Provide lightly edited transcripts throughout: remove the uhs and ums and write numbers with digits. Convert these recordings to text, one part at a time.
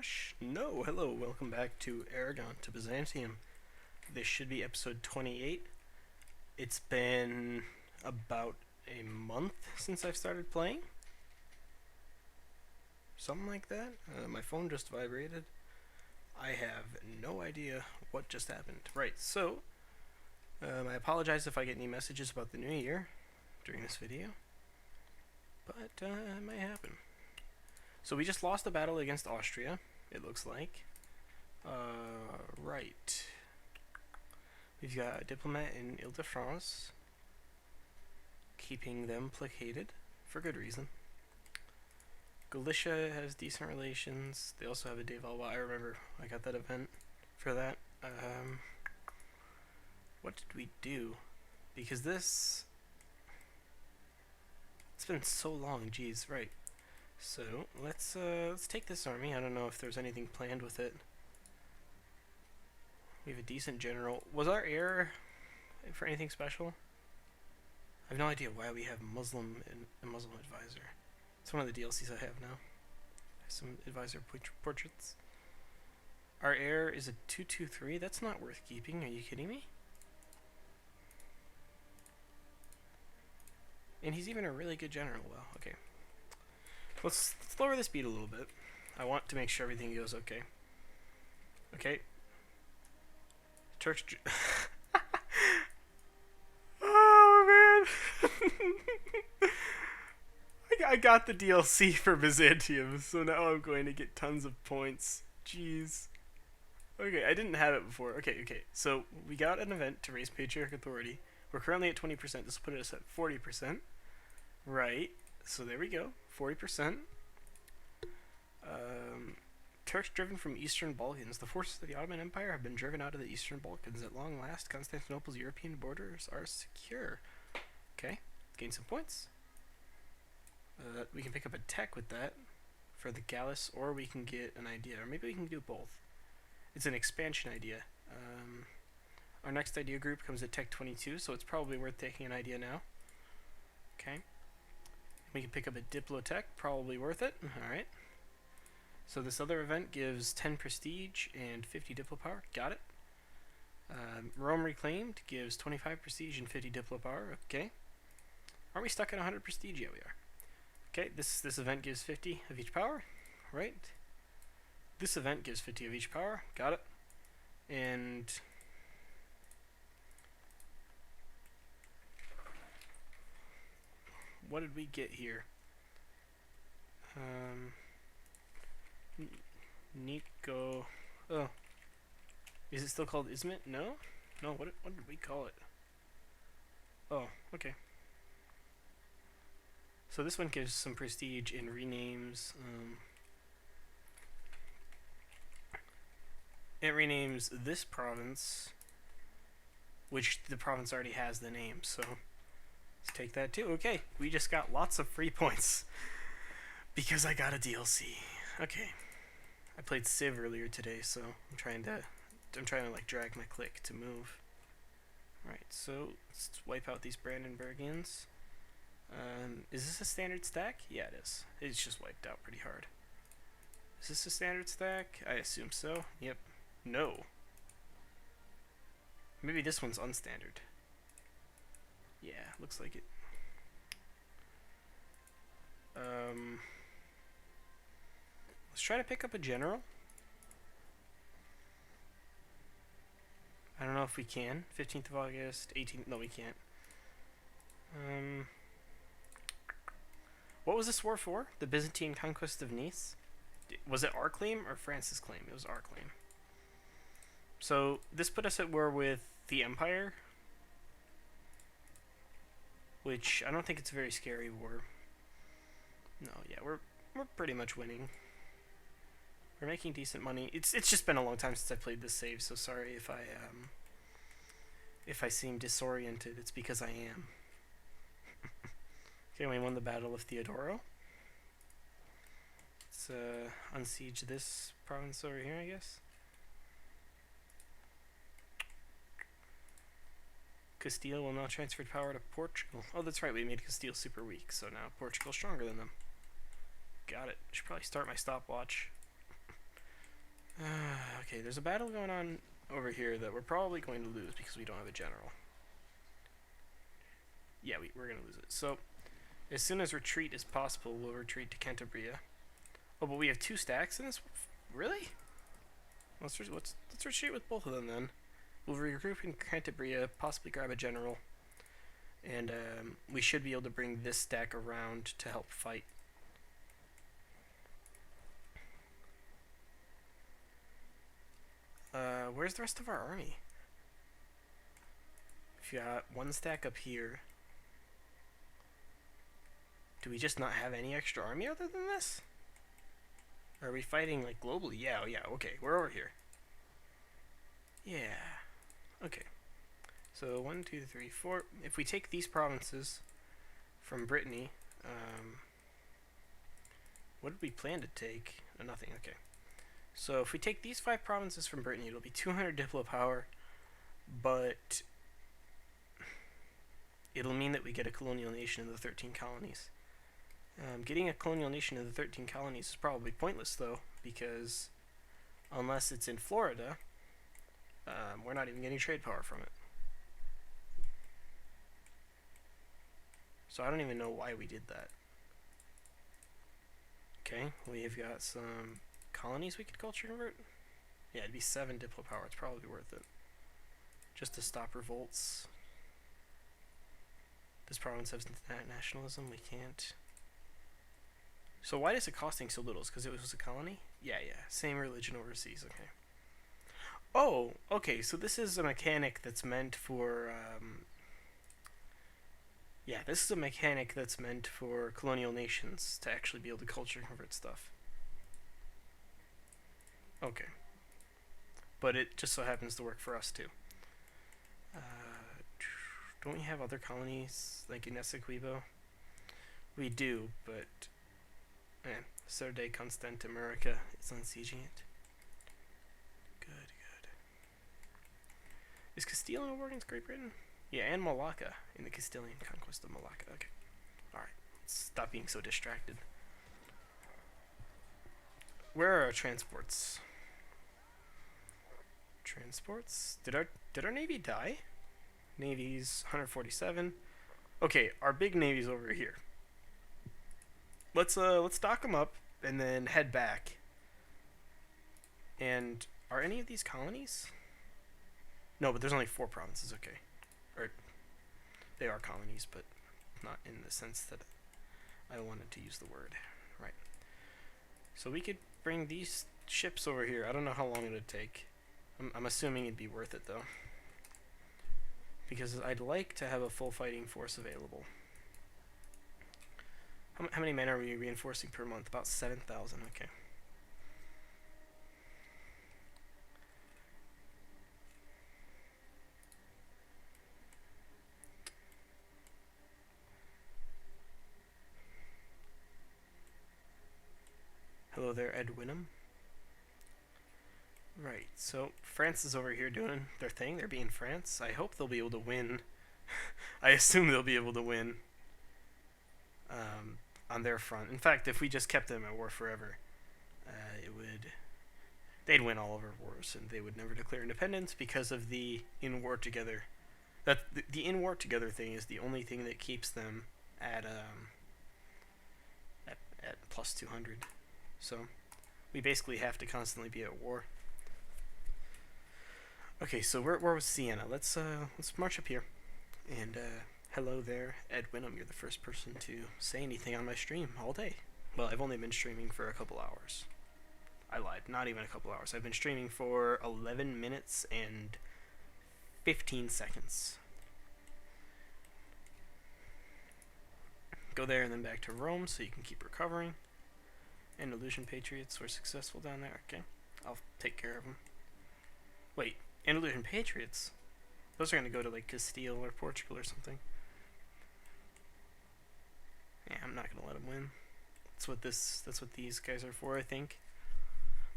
gosh. No, hello, welcome back to Aragon, to Byzantium. This should be episode 28. It's been about a month since I've started playing. Something like that. My phone just vibrated. I have no idea what just happened. Right, so, I apologize if I get any messages about the new year during this video. But, it might happen. So we just lost a battle against Austria, it looks like. Right. We've got a diplomat in Ile-de-France, keeping them placated, for good reason. Galicia has decent relations. They also have a de Valois. I remember I got that event for that. What did we do? Because this... It's been so long, geez, right. So, let's take this army. I don't know if there's anything planned with it. We have a decent general. Was our heir for anything special? I have no idea why we have Muslim and a Muslim advisor. It's one of the DLCs I have now. Some advisor portraits. Our heir is a 223. That's not worth keeping. Are you kidding me? And he's even a really good general. Well, okay. Let's lower the speed a little bit. I want to make sure everything goes okay. Okay. Turks... Oh, man. I got the DLC for Byzantium, so now I'm going to get tons of points. Jeez. Okay, I didn't have it before. Okay. So, we got an event to raise Patriarch Authority. We're currently at 20%. This will put us at 40%. Right. So there we go. 40%. Turks driven from Eastern Balkans. The forces of the Ottoman Empire have been driven out of the Eastern Balkans. At long last, Constantinople's European borders are secure. Okay. Gain some points. We can pick up a tech with that for the Gallus, or we can get an idea. Or maybe we can do both. It's an expansion idea. Our next idea group comes at Tech 22, so it's probably worth taking an idea now. Okay. We can pick up a Diplotech, probably worth it. Alright. So this other event gives 10 prestige and 50 Diplo power. Got it. Rome Reclaimed gives 25 prestige and 50 Diplo power. Okay. Aren't we stuck at 100 prestige? Yeah, we are. Okay, this event gives 50 of each power. Right. This event gives 50 of each power. Got it. And... what did we get here? Nico. Oh. Is it still called Izmit? No? No, what did we call it? Oh, okay. So this one gives some prestige and renames. It renames this province, which the province already has the name, so let's take that too. Okay, we just got lots of free points because I got a DLC. Okay. I played Civ earlier today, so I'm trying to like drag my click to move. Right, so let's wipe out these Brandenburgians. Is this a standard stack? Yeah, it is. It's just wiped out pretty hard. Is this a standard stack? I assume so. Yep. No. Maybe this one's unstandard. Yeah, looks like it. Let's try to pick up a general. I don't know if we can. 15th of August, 18th. No, we can't. What was this war for? The Byzantine conquest of Nice? Was it our claim or France's claim? It was our claim. So this put us at war with the Empire, which I don't think it's a very scary war. No, yeah, we're pretty much winning. We're making decent money. It's just been a long time since I played this save, so sorry if I seem disoriented. It's because I am. Okay, we won the Battle of Theodoro. Let's unsiege this province over here, I guess. Castile will now transfer power to Portugal. Oh, that's right, we made Castile super weak, so now Portugal's stronger than them. Got it. Should probably start my stopwatch. there's a battle going on over here that we're probably going to lose because we don't have a general. Yeah, we're going to lose it. So, as soon as retreat is possible, we'll retreat to Cantabria. Oh, but we have 2 stacks in this? Really? Let's retreat with both of them then. We'll regroup in Cantabria, possibly grab a general. And we should be able to bring this stack around to help fight. Where's the rest of our army? If you got 1 stack up here. Do we just not have any extra army other than this? Or are we fighting like globally? Yeah, okay, we're over here. Yeah. Okay. So 1, 2, 3, 4. If we take these provinces from Brittany, what did we plan to take? Oh, nothing. Okay. So if we take these 5 provinces from Brittany, it'll be 200 diplo power, but it'll mean that we get a colonial nation in the 13 colonies. Getting a colonial nation in the 13 colonies is probably pointless, though, because unless it's in Florida, we're not even getting trade power from it. So I don't even know why we did that. Okay, we've got some colonies we could culture convert. Yeah, it'd be 7 diplo power. It's probably worth it. Just to stop revolts. This province has nationalism. We can't. So why is it costing so little? Is because it was a colony? Yeah. Same religion overseas. Okay. Oh, okay. So this is a mechanic that's meant for. Yeah, this is a mechanic that's meant for colonial nations to actually be able to culture convert stuff. Okay. But it just so happens to work for us too. Don't we have other colonies like in Essequibo? We do, but Serde Constant America is unsieging it. Good. Is Castile in a war against Great Britain? Yeah, and Malacca in the Castilian conquest of Malacca. Okay. Alright. Stop being so distracted. Where are our transports? Transports? Did our navy die? Navy's 147. Okay, our big navy's over here. Let's stock them up and then head back. And are any of these colonies? No, but there's only 4 provinces. Okay, or they are colonies, but not in the sense that I wanted to use the word. Right. So we could bring these ships over here. I don't know how long it would take. I'm assuming it'd be worth it though, because I'd like to have a full fighting force available. How many men are we reinforcing per month? About 7,000. Okay. Hello there, Ed Winham. Right, so France is over here doing their thing. They're being France. I hope they'll be able to win. I assume they'll be able to win on their front. In fact, if we just kept them at war forever, they'd win all of our wars, and they would never declare independence because of the in war together. The in war together thing is the only thing that keeps them at plus 200. So we basically have to constantly be at war. Okay, so where was Siena? Let's march up here. And hello there, Ed Winham. You're the first person to say anything on my stream all day. Well, I've only been streaming for a couple hours. I lied, not even a couple hours. I've been streaming for 11 minutes and 15 seconds. Go there and then back to Rome so you can keep recovering. Andalusian Patriots were successful down there. Okay, I'll take care of them. Wait, Andalusian Patriots? Those are going to go to like Castile or Portugal or something. Yeah, I'm not going to let them win. That's what these guys are for, I think.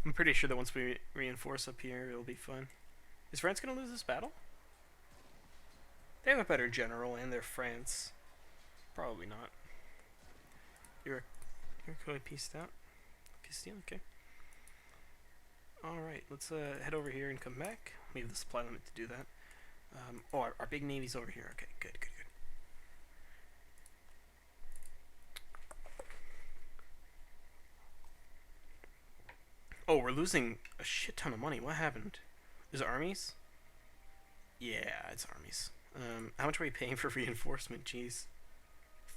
I'm pretty sure that once we reinforce up here, it'll be fun. Is France going to lose this battle? They have a better general, and they're France. Probably not. Iroquois pieced out. Castile, okay. Alright. Alright, let's head over here and come back. We have the supply limit to do that. Oh, our big navy's over here. Okay, good, good, good. Oh, we're losing a shit ton of money. What happened? Is it armies? Yeah, it's armies. How much are we paying for reinforcement? Jeez.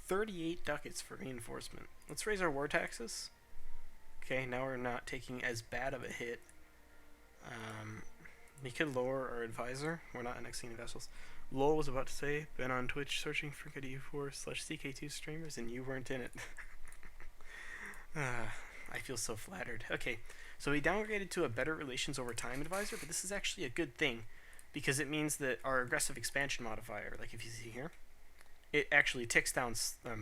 38 ducats for reinforcement. Let's raise our war taxes. Okay, now we're not taking as bad of a hit. We could lower our advisor. We're not annexing vessels. Lowell was about to say, been on Twitch searching for good U4/CK2 streamers and you weren't in it. I feel so flattered. Okay, so we downgraded to a better relations over time advisor, but this is actually a good thing because it means that our aggressive expansion modifier, like if you see here, it actually ticks down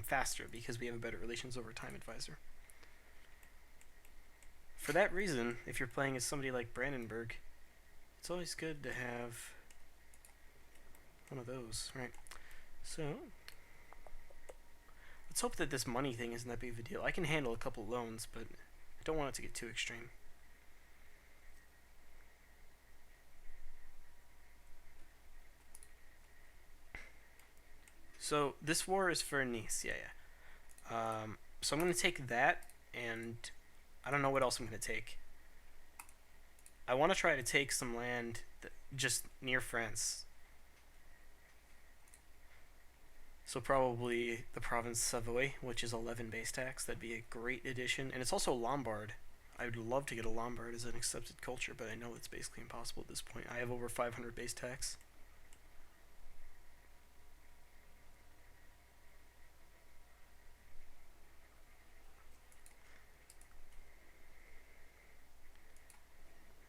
faster because we have a better relations over time advisor. For that reason, if you're playing as somebody like Brandenburg, it's always good to have one of those, right? So, let's hope that this money thing isn't that big of a deal. I can handle a couple loans, but I don't want it to get too extreme. So, this war is for Nice, yeah. So I'm going to take that, and I don't know what else I'm going to take. I want to try to take some land just near France. So probably the province Savoy, which is 11 base tax. That'd be a great addition. And it's also Lombard. I would love to get a Lombard as an accepted culture, but I know it's basically impossible at this point. I have over 500 base tax.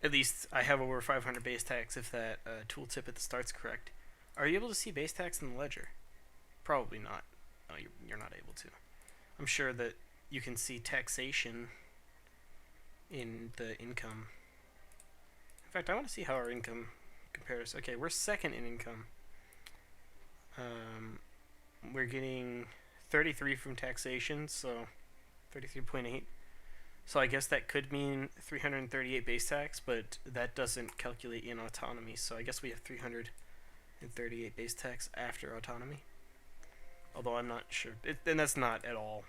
At least I have over 500 base tax if that tooltip at the start's correct. Are you able to see base tax in the ledger? Probably not. No, you're not able to. I'm sure that you can see taxation in the income. In fact, I want to see how our income compares. Okay, we're second in income. We're getting 33 from taxation, so 33.8. So I guess that could mean 338 base tax, but that doesn't calculate in autonomy. So I guess we have 338 base tax after autonomy. Although I'm not sure. And that's not at all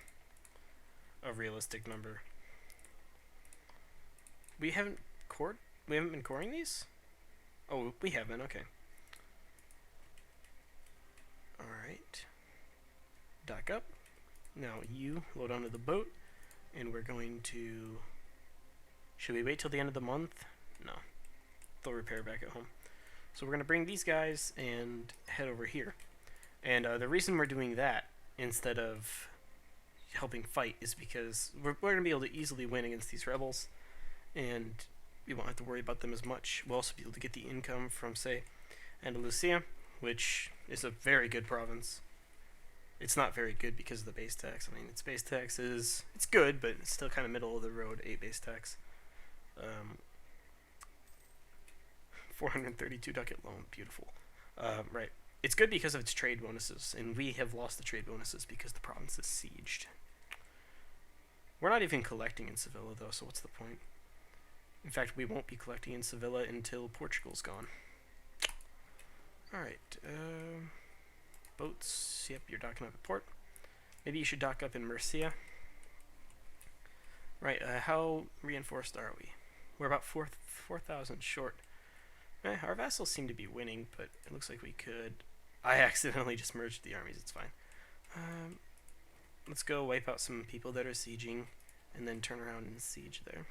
a realistic number. We haven't been coring these? Oh, we have been, okay. Alright. Dock up. Now you load onto the boat. And we're going to... Should we wait till the end of the month? No. They'll repair back at home. So we're going to bring these guys and head over here. And the reason we're doing that instead of helping fight is because we're going to be able to easily win against these rebels. And we won't have to worry about them as much. We'll also be able to get the income from, say, Andalusia, which is a very good province. It's not very good because of the base tax. I mean, its base tax is... It's good, but it's still kind of middle of the road, 8 base tax. 432 ducat loan. Beautiful. Right. It's good because of its trade bonuses, and we have lost the trade bonuses because the province is sieged. We're not even collecting in Sevilla, though, so what's the point? In fact, we won't be collecting in Sevilla until Portugal's gone. Alright, boats. Yep, you're docking up at port. Maybe you should dock up in Murcia. Right, how reinforced are we? We're about 4,000 short. Our vassals seem to be winning, but it looks like we could... I accidentally just merged the armies, it's fine. Let's go wipe out some people that are sieging, and then turn around and siege there.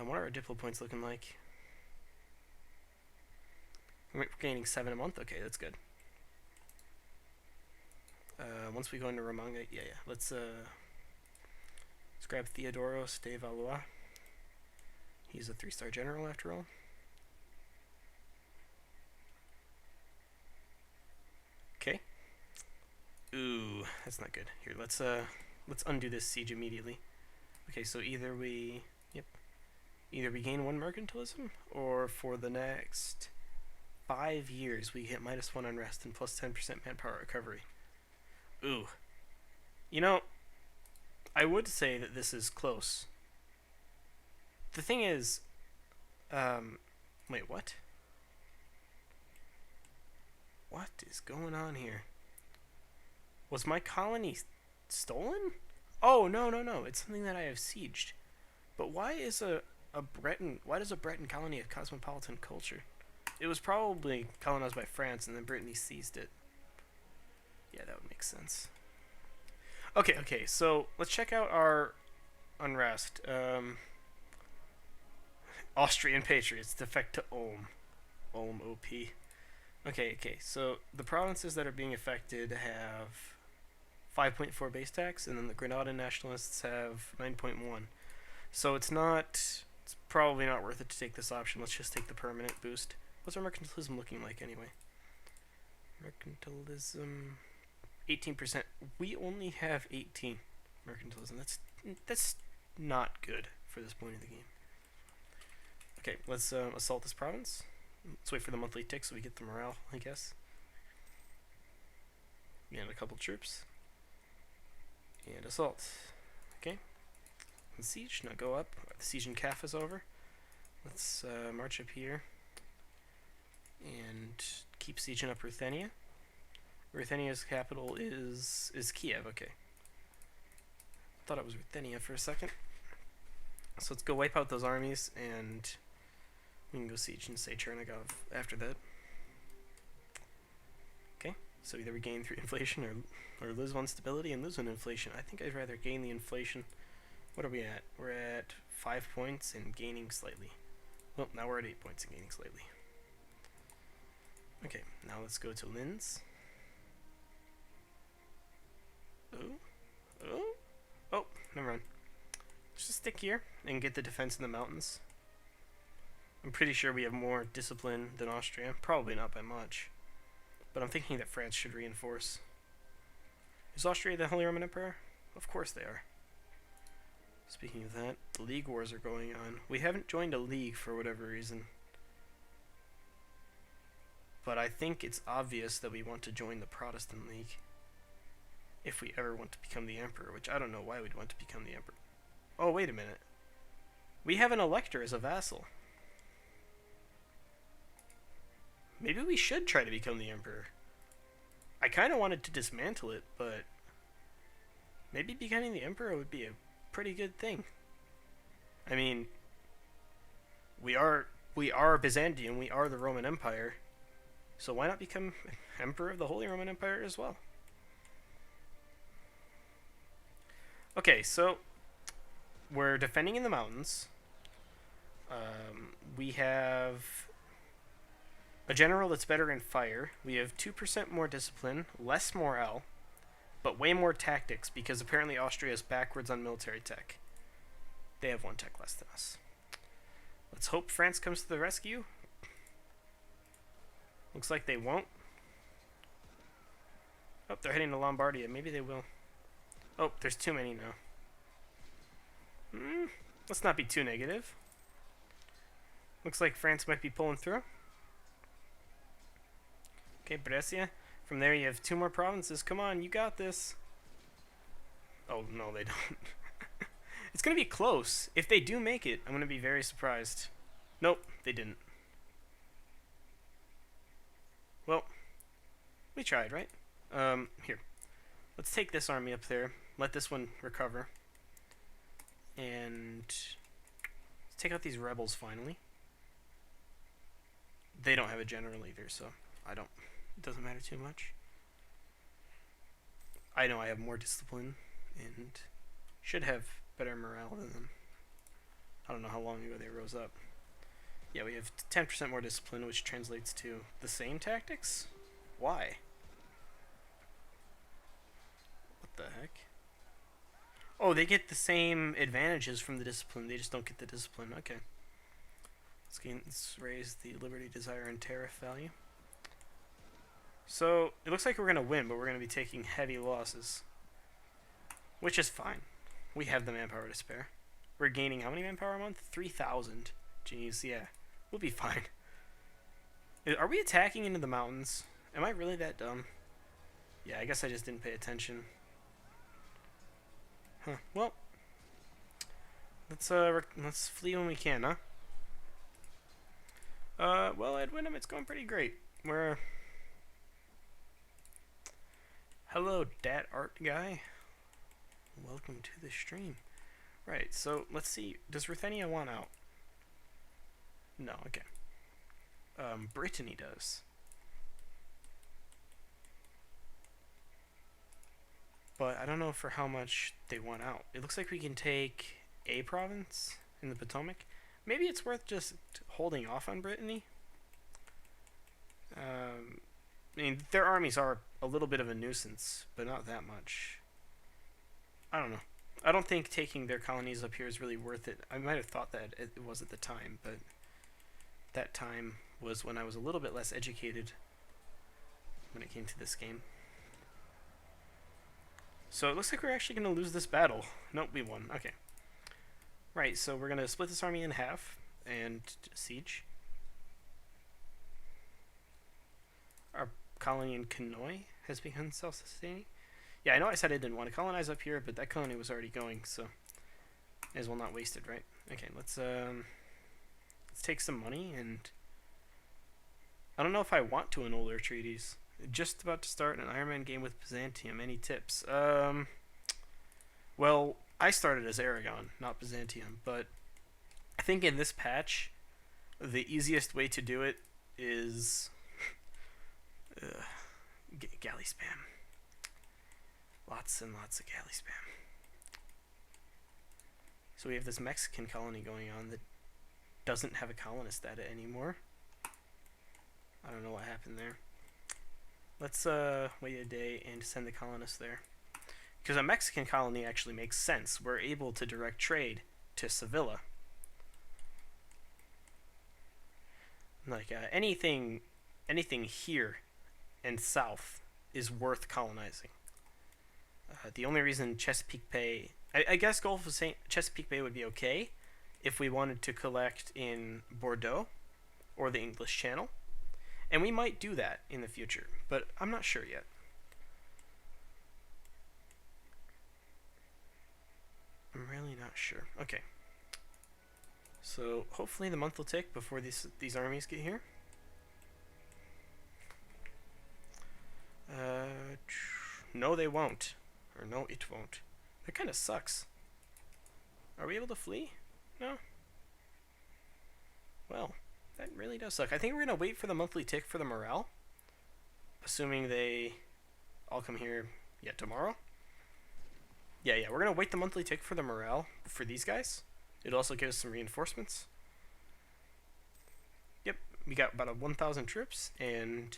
What are our diplo points looking like? We're gaining 7 a month? Okay, that's good. Once we go into Romanga, yeah. Let's grab Theodoros de Valois. He's a 3-star general after all. Okay. Ooh, that's not good. Here, let's undo this siege immediately. Okay, so either we gain 1 mercantilism, or for the next 5 years we get -1 unrest and plus 10% manpower recovery. Ooh. You know, I would say that this is close The thing is, wait, what? What is going on here? Was my colony stolen? Oh, no, no, no. It's something that I have sieged. But why is why does a Breton colony have cosmopolitan culture? It was probably colonized by France and then Brittany seized it. Yeah, that would make sense. Okay, okay, so let's check out our unrest. Austrian Patriots defect to Ulm. Ulm OP. Okay, okay, so the provinces that are being affected have 5.4 base tax, and then the Grenada nationalists have 9.1. So it's probably not worth it to take this option. Let's just take the permanent boost. What's our mercantilism looking like anyway? Mercantilism, 18%. We only have 18 mercantilism. That's not good for this point of the game. Okay, let's assault this province. Let's wait for the monthly tick so we get the morale, I guess. And a couple troops. And assault. Okay. And siege, now go up. The siege in Kaf is over. Let's march up here. And keep sieging up Ruthenia. Ruthenia's capital is Kiev, okay. Thought it was Ruthenia for a second. So let's go wipe out those armies and we can go siege and say Chernigov after that. Okay, so either we gain through inflation or lose one stability and lose one inflation. I think I'd rather gain the inflation. What are we at? We're at 5 points and gaining slightly. Well, now we're at 8 points and gaining slightly. Okay, now let's go to Linz. Oh, never mind. Let's just stick here and get the defense in the mountains. I'm pretty sure we have more discipline than Austria. Probably not by much. But I'm thinking that France should reinforce. Is Austria the Holy Roman Emperor? Of course they are. Speaking of that, the League Wars are going on. We haven't joined a league for whatever reason. But I think it's obvious that we want to join the Protestant League. If we ever want to become the Emperor, which I don't know why we'd want to become the Emperor. Oh, wait a minute. We have an elector as a vassal. Maybe we should try to become the Emperor. I kind of wanted to dismantle it, but maybe becoming the Emperor would be a pretty good thing. I mean, we are Byzantium, we are the Roman Empire, so why not become Emperor of the Holy Roman Empire as well? Okay, so we're defending in the mountains. We have a general that's better in fire. We have 2% more discipline, less morale, but way more tactics because apparently Austria is backwards on military tech. They have 1 tech less than us. Let's hope France comes to the rescue. Looks like they won't. Oh, they're heading to Lombardia. Maybe they will. Oh, there's too many now. Let's not be too negative. Looks like France might be pulling through. Okay, Brescia. From there you have 2 more provinces. Come on, you got this. Oh, no, they don't. It's going to be close. If they do make it, I'm going to be very surprised. Nope, they didn't. Well, we tried, right? Here. Let's take this army up there. Let this one recover. And let's take out these rebels finally. They don't have a general either, so it doesn't matter too much. I know I have more discipline and should have better morale than them. I don't know how long ago they rose up. Yeah, we have 10% more discipline, which translates to the same tactics? Why? What the heck? Oh, they get the same advantages from the discipline. They just don't get the discipline. Okay. Let's raise the liberty, desire, and tariff value. So, it looks like we're going to win, but we're going to be taking heavy losses. Which is fine. We have the manpower to spare. We're gaining how many manpower a month? 3,000. Jeez, yeah. We'll be fine. Are we attacking into the mountains? Am I really that dumb? Yeah, I guess I just didn't pay attention. Huh. Well, Let's flee when we can, huh? Well, Ed Wyndham, it's going pretty great. We're hello, Dat Art Guy. Welcome to the stream. Right, so let's see. Does Ruthenia want out? No, okay. Brittany does. But I don't know for how much they want out. It looks like we can take a province in the Potomac. Maybe it's worth just holding off on Brittany. I mean, their armies are a little bit of a nuisance, but not that much. I don't know. I don't think taking their colonies up here is really worth it. I might have thought that it was at the time, but that time was when I was a little bit less educated when it came to this game. So it looks like we're actually going to lose this battle. Nope, we won. Okay. Right, so we're going to split this army in half and siege. Our colony in Kanoi has become self-sustaining. Yeah, I know I said I didn't want to colonize up here, but that colony was already going, so may as well not waste it, right? Okay, let's take some money, and I don't know if I want to annul their treaties. Just about to start an Ironman game with Byzantium. Any tips? Well, I started as Aragon, not Byzantium, but I think in this patch, the easiest way to do it is galley spam. Lots and lots of galley spam. So we have this Mexican colony going on that doesn't have a colonist data anymore. I don't know what happened there. Let's wait a day and send the colonists there. Because a Mexican colony actually makes sense. We're able to direct trade to Sevilla. Like anything here and south is worth colonizing. The only reason Chesapeake Bay, I guess Gulf of Chesapeake Bay would be okay if we wanted to collect in Bordeaux or the English Channel. And we might do that in the future, but I'm not sure yet. I'm really not sure. Okay. So hopefully the month will tick before these armies get here. No, they won't. Or no, it won't. That kind of sucks. Are we able to flee? No. Well, that really does suck. I think we're going to wait for the monthly tick for the morale. Assuming they all come here, tomorrow. Yeah, we're going to wait the monthly tick for the morale for these guys. It'll also give us some reinforcements. Yep, we got about 1,000 troops and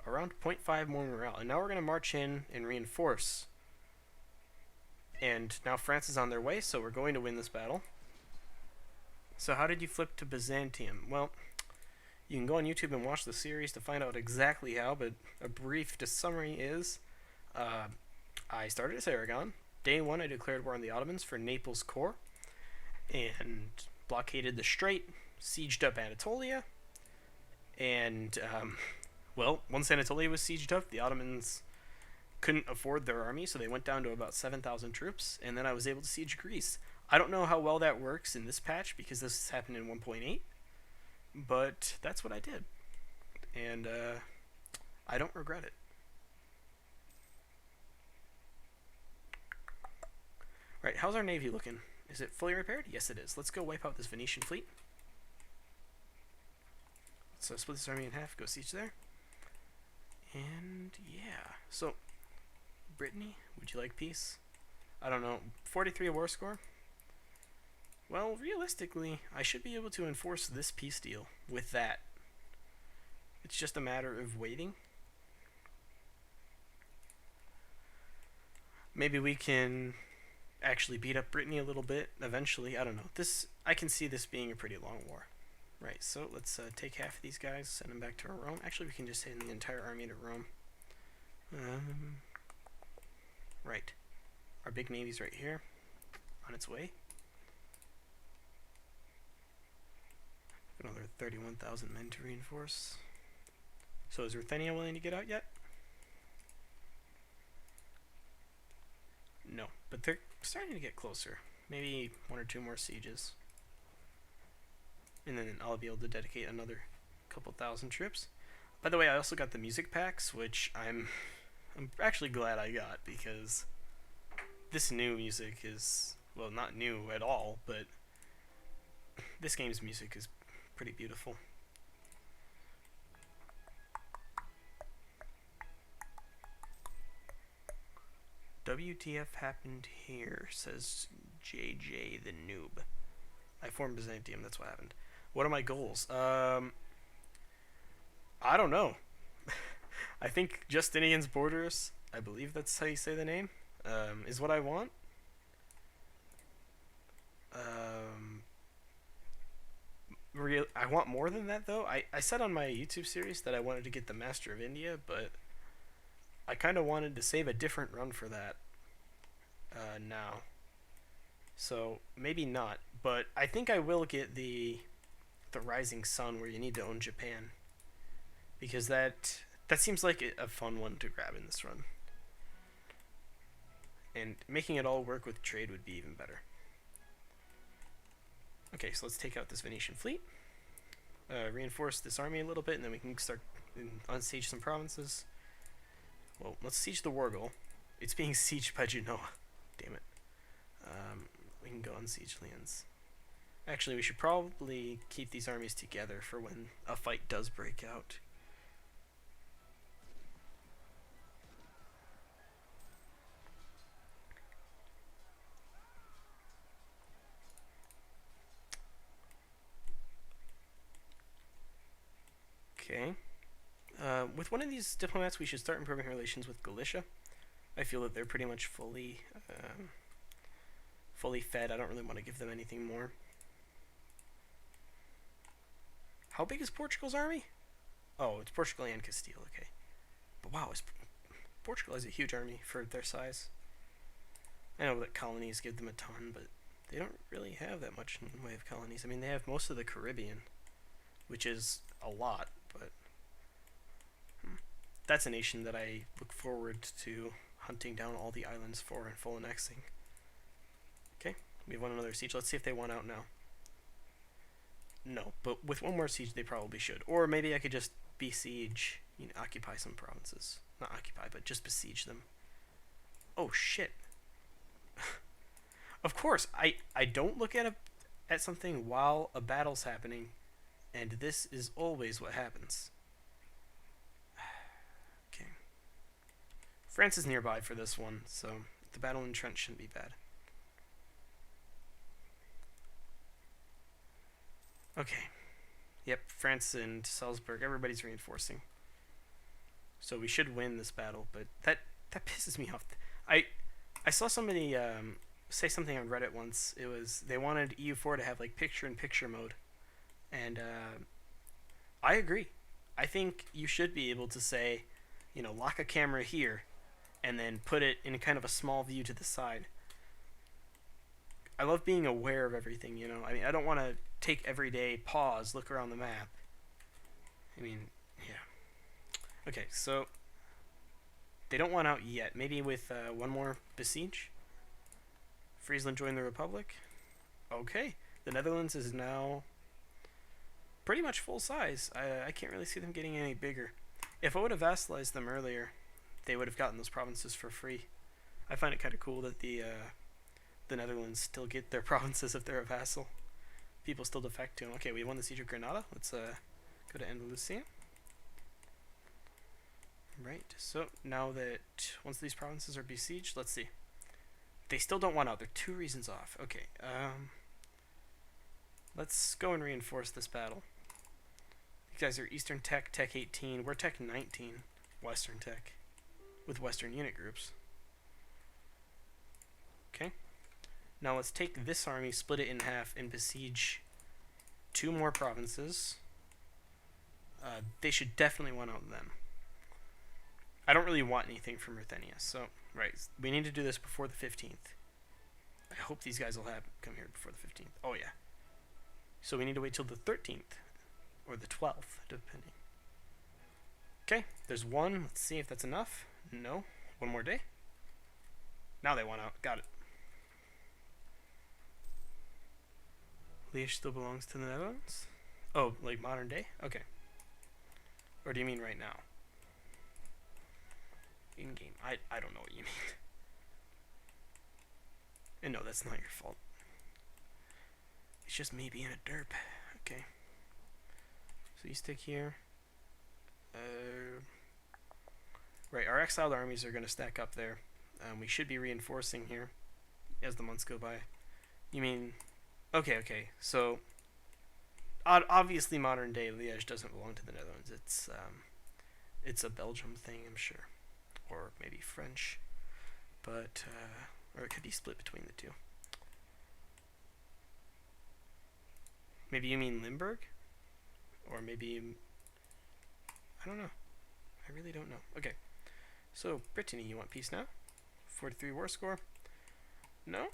around 0.5 more morale. And now we're going to march in and reinforce. And now France is on their way, so we're going to win this battle. So how did you flip to Byzantium? Well, you can go on YouTube and watch the series to find out exactly how, but a brief summary is, I started as Aragon. Day 1, I declared war on the Ottomans for Naples core, and blockaded the Strait, sieged up Anatolia, and, well, once Anatolia was sieged up, the Ottomans couldn't afford their army, so they went down to about 7,000 troops, and then I was able to siege Greece. I don't know how well that works in this patch, because this happened in 1.8, but that's what I did, and I don't regret it. Right, how's our navy looking? Is it fully repaired? Yes, it is. Let's go wipe out this Venetian fleet. Let's split this army in half, go siege there. And yeah, so Brittany, would you like peace? I don't know, 43 war score? Well, realistically, I should be able to enforce this peace deal with that. It's just a matter of waiting. Maybe we can actually beat up Brittany a little bit eventually. I don't know. I can see this being a pretty long war. Right, so let's take half of these guys, send them back to Rome. Actually, we can just send the entire army to Rome. Right. Our big navy's right here, on its way. Another 31,000 men to reinforce. So is Ruthenia willing to get out yet? No, but they're starting to get closer. Maybe 1 or 2 more sieges. And then I'll be able to dedicate another couple thousand troops. By the way, I also got the music packs, which I'm actually glad I got, because this new music is, well, not new at all, but this game's music is pretty beautiful. WTF happened here, says JJ the noob. I formed Byzantium, that's what happened. What are my goals? I don't know. I think Justinian's borders, I believe that's how you say the name, is what I want. I want more than that, though. I said on my YouTube series that I wanted to get the Master of India, but I kind of wanted to save a different run for that now. So maybe not, but I think I will get the Rising Sun, where you need to own Japan, because that seems like a fun one to grab in this run. And making it all work with trade would be even better. Okay, so let's take out this Venetian fleet, reinforce this army a little bit, and then we can start unsiege some provinces. Well, let's siege the Wargol. It's being sieged by Genoa. Damn it. We can go unsiege lands. Actually, we should probably keep these armies together for when a fight does break out. Okay. With one of these diplomats, we should start improving relations with Galicia. I feel that they're pretty much fully fed. I don't really want to give them anything more. How big is Portugal's army? Oh, it's Portugal and Castile, okay. But wow, Portugal has a huge army for their size. I know that colonies give them a ton, but they don't really have that much in the way of colonies. I mean, they have most of the Caribbean, which is a lot, but that's a nation that I look forward to hunting down all the islands for and full annexing. Okay, we have another siege. Let's see if they want out now. No, but with one more siege they probably should. Or maybe I could just besiege, occupy some provinces. Not occupy, but just besiege them. Oh shit. Of course, I don't look at something while a battle's happening, and this is always what happens. Okay. France is nearby for this one, so the battle in Trent shouldn't be bad. Okay. Yep, France and Salzburg, everybody's reinforcing. So we should win this battle, but that pisses me off. I saw somebody say something on Reddit once. It was, they wanted EU4 to have like picture-in-picture mode. And I agree. I think you should be able to say, lock a camera here and then put it in kind of a small view to the side. I love being aware of everything, I mean, I don't want to take every day, pause, look around the map. I mean, yeah. Okay, so they don't want out yet. Maybe with one more besiege. Friesland joined the Republic. Okay, the Netherlands is now pretty much full size. I can't really see them getting any bigger. If I would have vassalized them earlier, they would have gotten those provinces for free. I find it kind of cool that the Netherlands still get their provinces if they're a vassal. People still defect to them. Okay, we won the siege of Granada. Let's go to Andalusia. Right, so now that once these provinces are besieged, let's see. They still don't want out. They're 2 reasons off. Okay, let's go and reinforce this battle. You guys are Eastern Tech, Tech 18. We're Tech 19, Western Tech, with Western unit groups. Okay. Now let's take this army, split it in half, and besiege 2 more provinces. They should definitely want out them. I don't really want anything from Ruthenia, so, right, we need to do this before the 15th. I hope these guys will come here before the 15th. Oh, yeah. So we need to wait till the 13th, or the 12th, depending. Okay, there's 1. Let's see if that's enough. No. 1 more day. Now they want out. Got it. Liège still belongs to the Netherlands? Oh, like modern day? Okay. Or do you mean right now? In game. I don't know what you mean. And no, that's not your fault. It's just me being a derp. Okay. So you stick here. Right, our exiled armies are going to stack up there. We should be reinforcing here as the months go by. You mean... Okay, okay. So, obviously modern day Liège doesn't belong to the Netherlands. It's a Belgium thing, I'm sure. Or maybe French. But, or it could be split between the two. Maybe you mean Limburg? Or maybe... I don't know. I really don't know. Okay. So, Brittany, you want peace now? 43 war score? No?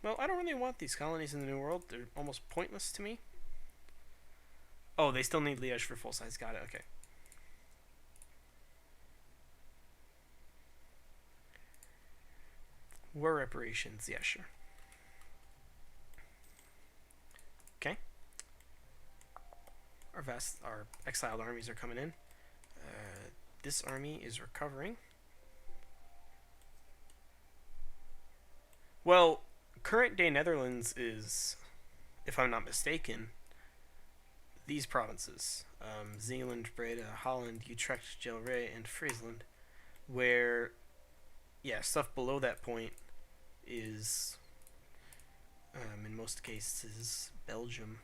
Well, I don't really want these colonies in the New World. They're almost pointless to me. Oh, they still need Liège for full size. Got it. Okay. War reparations. Yeah, sure. Okay. Our exiled armies are coming in. This army is recovering. Well, current day Netherlands is, if I'm not mistaken, these provinces. Zeeland, Breda, Holland, Utrecht, Gelre, and Friesland. Where, yeah, stuff below that point is, in most cases, Belgium.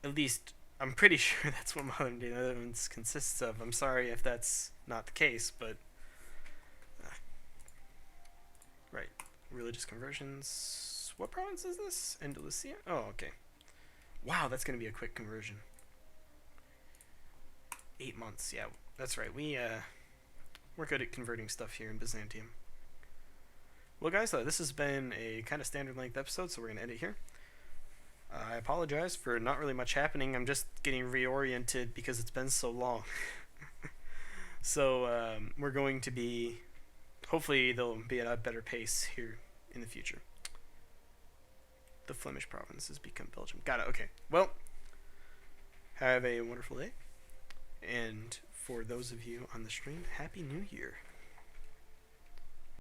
At least, I'm pretty sure that's what modern day Netherlands consists of. I'm sorry if that's not the case, but... right. Religious conversions. What province is this? Andalusia? Oh, okay. Wow, that's going to be a quick conversion. 8 months, yeah. That's right. We're good at converting stuff here in Byzantium. Well, guys, this has been a kind of standard length episode, so we're going to end it here. I apologize for not really much happening. I'm just getting reoriented because it's been so long. So we're going to be... hopefully they'll be at a better pace here in the future. The Flemish provinces become Belgium. Got it, okay. Well, have a wonderful day. And for those of you on the stream, Happy New Year.